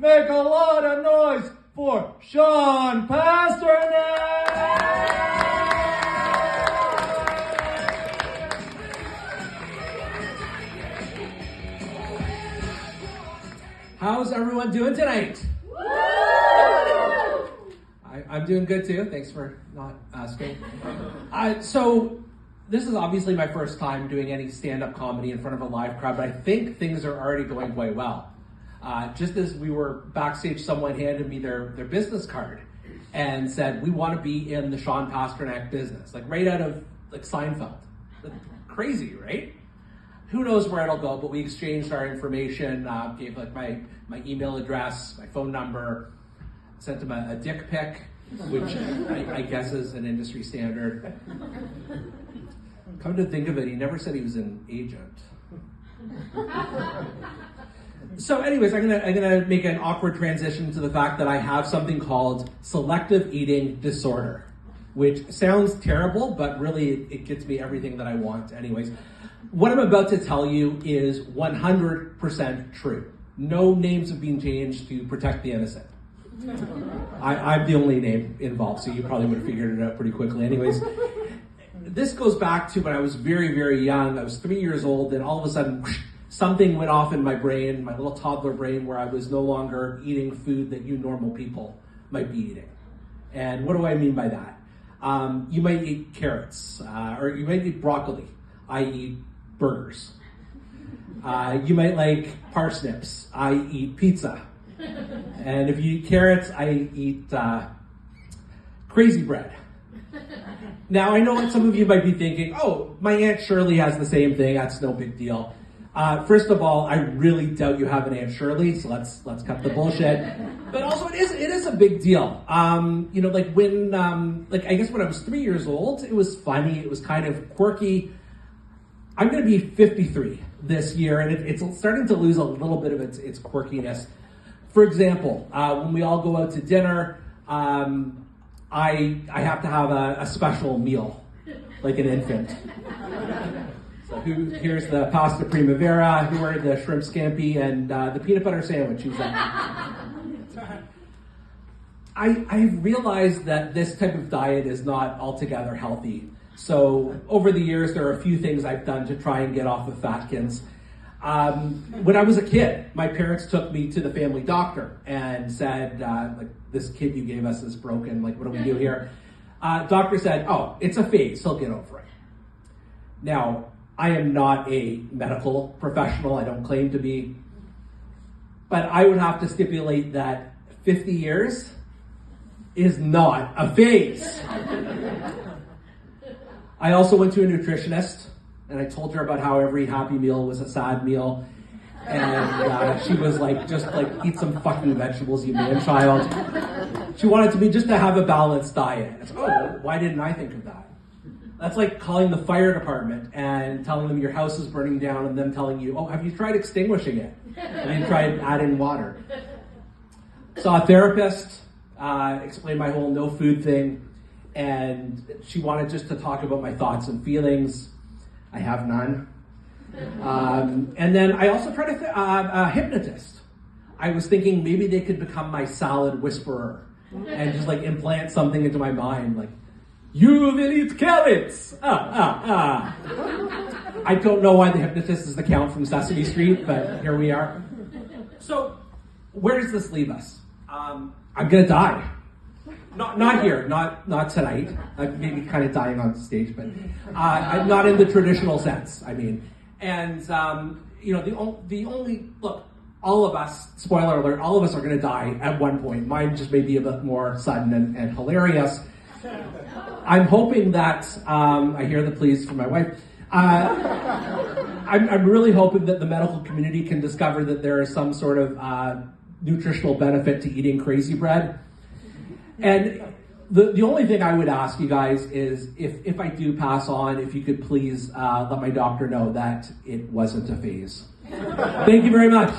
Make a lot of noise for Sean Pasternak! How's everyone doing tonight? I'm doing good too. Thanks for not asking. So this is obviously my first time doing any stand-up comedy in front of a live crowd, but I think things are already going quite well. Just as we were backstage, someone handed me their business card and said, "We want to be in the Sean Pasternak business," like right out of like Seinfeld. Like, crazy, right? Who knows where it'll go, but we exchanged our information, gave like my email address, my phone number, sent him a dick pic, which I guess is an industry standard. Come to think of it, he never said he was an agent. So anyways, I'm gonna make an awkward transition to the fact that I have something called Selective Eating Disorder, which sounds terrible, but really it gets me everything that I want anyways. What I'm about to tell you is 100% true. No names have been changed to protect the innocent. I'm the only name involved, so you probably would have figured it out pretty quickly anyways. This goes back to when I was very, very young. I was 3 years old, and all of a sudden, whoosh, something went off in my brain, my little toddler brain, where I was no longer eating food that you normal people might be eating. And what do I mean by that? You might eat carrots, or you might eat broccoli. I eat burgers. You might like parsnips. I eat pizza. And if you eat carrots, I eat crazy bread. Now, I know what some of you might be thinking, oh, my Aunt Shirley has the same thing, that's no big deal. First of all, I really doubt you have an Aunt Shirley, so let's cut the bullshit. But also, it is a big deal. You know, like when, I guess when I was 3 years old, it was funny, it was kind of quirky. I'm gonna be 53 this year, and it's starting to lose a little bit of its quirkiness. For example, when we all go out to dinner, I have to have a special meal, like an infant. So here's the pasta primavera, who are the shrimp scampi, and the peanut butter sandwich. Who's that? I realized that this type of diet is not altogether healthy. So over the years, there are a few things I've done to try and get off of Fatkins. When I was a kid, my parents took me to the family doctor and said, like, this kid you gave us is broken, like, what do we do here? Doctor said, oh, it's a phase, he'll get over it. Now, I am not a medical professional, I don't claim to be, but I would have to stipulate that 50 years is not a phase. I also went to a nutritionist, and I told her about how every Happy Meal was a sad meal. And she was like, just like, eat some fucking vegetables, you man-child. She wanted me just to have a balanced diet. It's, oh, why didn't I think of that? That's like calling the fire department and telling them your house is burning down and them telling you, oh, have you tried extinguishing it? Have you tried adding water? Saw a therapist, explained my whole no food thing, and she wanted just to talk about my thoughts and feelings. I have none. And then I also tried a hypnotist. I was thinking maybe they could become my salad whisperer and just like implant something into my mind, like, you will eat carrots! I don't know why the hypnotist is the Count from Sesame Street, but here we are. So, where does this leave us? I'm gonna die. Not here, not tonight. Maybe kind of dying on stage, but I'm not in the traditional sense. I mean, and you know, the only look, all of us. Spoiler alert: all of us are going to die at one point. Mine just may be a bit more sudden and hilarious. I'm hoping that I hear the pleas from my wife. I'm really hoping that the medical community can discover that there is some sort of nutritional benefit to eating crazy bread. And the only thing I would ask you guys is if I do pass on, if you could please let my doctor know that it wasn't a phase. Thank you very much.